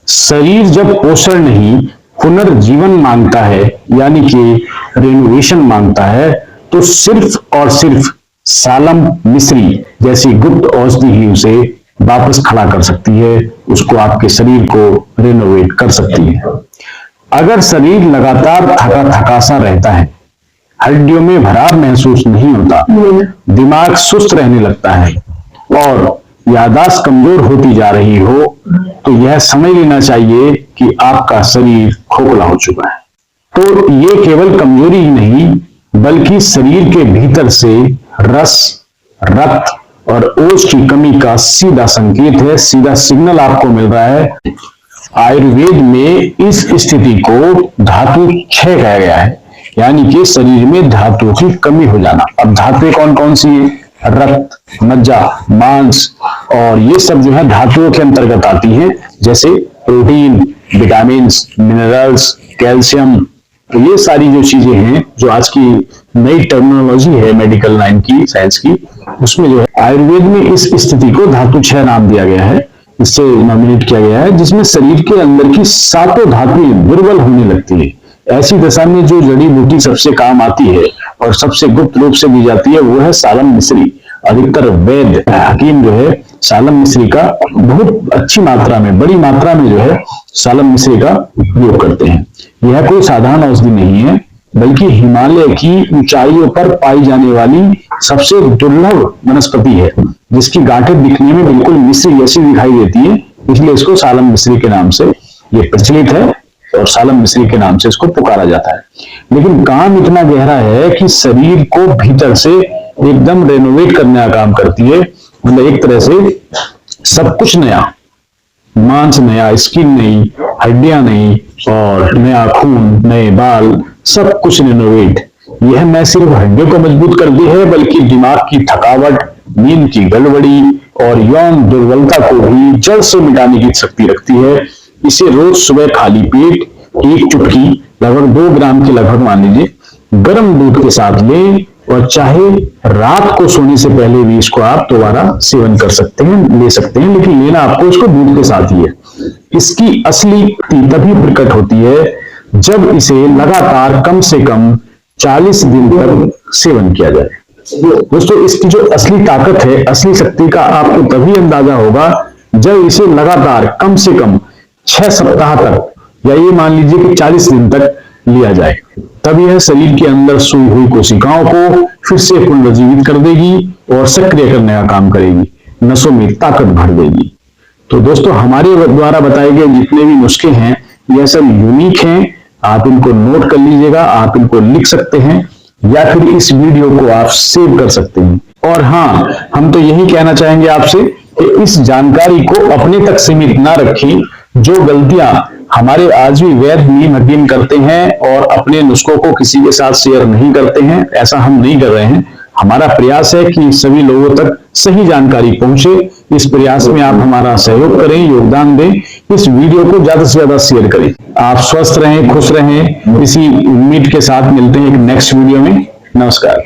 शरीर जब पोषण नहीं पुनर्जीवन मांगता है, यानी कि रेनोवेशन मांगता है, तो सिर्फ और सिर्फ सालम मिश्री जैसी गुप्त औषधि ही उसे वापस खड़ा कर सकती है, उसको आपके शरीर को रेनोवेट कर सकती है। अगर शरीर लगातार थका थकासा रहता है, हड्डियों में भराव महसूस नहीं होता, दिमाग सुस्त रहने लगता है और याददाश्त कमजोर होती जा रही हो, तो यह समझ लेना चाहिए कि आपका शरीर खोखला हो चुका है। तो ये केवल कमजोरी ही नहीं, बल्कि शरीर के भीतर से रस, रक्त और ओज की कमी का सीधा संकेत है, सीधा सिग्नल आपको मिल रहा है। आयुर्वेद में इस स्थिति को धातु क्षय कहा गया है, यानी कि शरीर में धातु की कमी हो जाना। अब धातुएं कौन कौन सी है? रक्त, मज्जा, मांस, और ये सब जो है धातुओं के अंतर्गत आती हैं, जैसे प्रोटीन, विटामिन, मिनरल्स, कैल्शियम। तो ये सारी जो चीजें हैं, जो आज की नई टर्मिनोलॉजी है मेडिकल लाइन की, साइंस की, उसमें जो है आयुर्वेद में इस स्थिति को धातु क्षय नाम दिया गया है, इससे नॉमिनेट किया गया है, जिसमें शरीर के अंदर की सातों धातुएं दुर्बल होने लगती है। ऐसी दशा में जो जड़ी बूटी सबसे काम आती है और सबसे गुप्त रूप से दी जाती है, वो है सालम मिश्री। अधिकतर वैद्य हकीम जो है सालम मिश्री का बहुत अच्छी मात्रा में, बड़ी मात्रा में जो है सालम मिश्री का उपयोग करते हैं। यह कोई साधारण औषधि नहीं है, बल्कि हिमालय की ऊंचाइयों पर पाई जाने वाली सबसे दुर्लभ वनस्पति है, जिसकी गांठें दिखने में बिल्कुल मिश्री जैसी दिखाई देती है, इसलिए इसको सालम मिश्री के नाम से ये प्रचलित है और सालम मिश्री के नाम से इसको पुकारा जाता है। लेकिन काम इतना गहरा है कि शरीर को भीतर से एकदम रेनोवेट करने का काम करती है। मतलब एक तरह से सब कुछ नया, मांस नया, स्किन नई, हड्डियां नहीं, और नया खून, नए बाल, सब कुछ रेनोवेट। यह न सिर्फ हड्डियों को मजबूत करती है, बल्कि दिमाग की थकावट, नींद की गड़बड़ी और यौन दुर्बलता को भी जड़ से मिटाने की शक्ति रखती है। इसे रोज सुबह खाली पेट एक चुटकी, लगभग 2 ग्राम के लगभग मान लीजिए, गर्म दूध के साथ लें, और चाहे रात को सोने से पहले भी इसको आप दोबारा सेवन कर सकते हैं, ले सकते हैं, लेकिन लेना आपको इसको दूध के साथ ही है। इसकी असली तभी प्रकट होती है जब इसे लगातार कम से कम 40 दिन तक सेवन किया जाए। दोस्तों, इसकी जो असली ताकत है, असली शक्ति का आपको तभी अंदाजा होगा जब इसे लगातार कम से कम 6 सप्ताह तक, या ये मान लीजिए कि 40 दिन तक लिया जाए। तब यह शरीर के अंदर सोई हुई कोशिकाओं को फिर से पुनर्जीवित कर देगी और सक्रिय करने का काम करेगी, नसों में ताकत भर देगी। तो दोस्तों, हमारे द्वारा बताए गए जितने भी नुस्खे हैं, यह सब यूनिक हैं। आप इनको नोट कर लीजिएगा, आप इनको लिख सकते हैं, या फिर इस वीडियो को आप सेव कर सकते हैं। और हाँ, हम तो यही कहना चाहेंगे आपसे कि इस जानकारी को अपने तक सीमित ना रखें। जो गलतियां हमारे आज भी वैद्य नीम हकीम करते हैं और अपने नुस्खों को किसी के साथ शेयर नहीं करते हैं, ऐसा हम नहीं कर रहे हैं। हमारा प्रयास है कि सभी लोगों तक सही जानकारी पहुंचे। इस प्रयास में आप हमारा सहयोग करें, योगदान दें, इस वीडियो को ज्यादा से ज्यादा शेयर करें। आप स्वस्थ रहें, खुश रहें, इसी उम्मीद के साथ मिलते हैं एक नेक्स्ट वीडियो में। नमस्कार।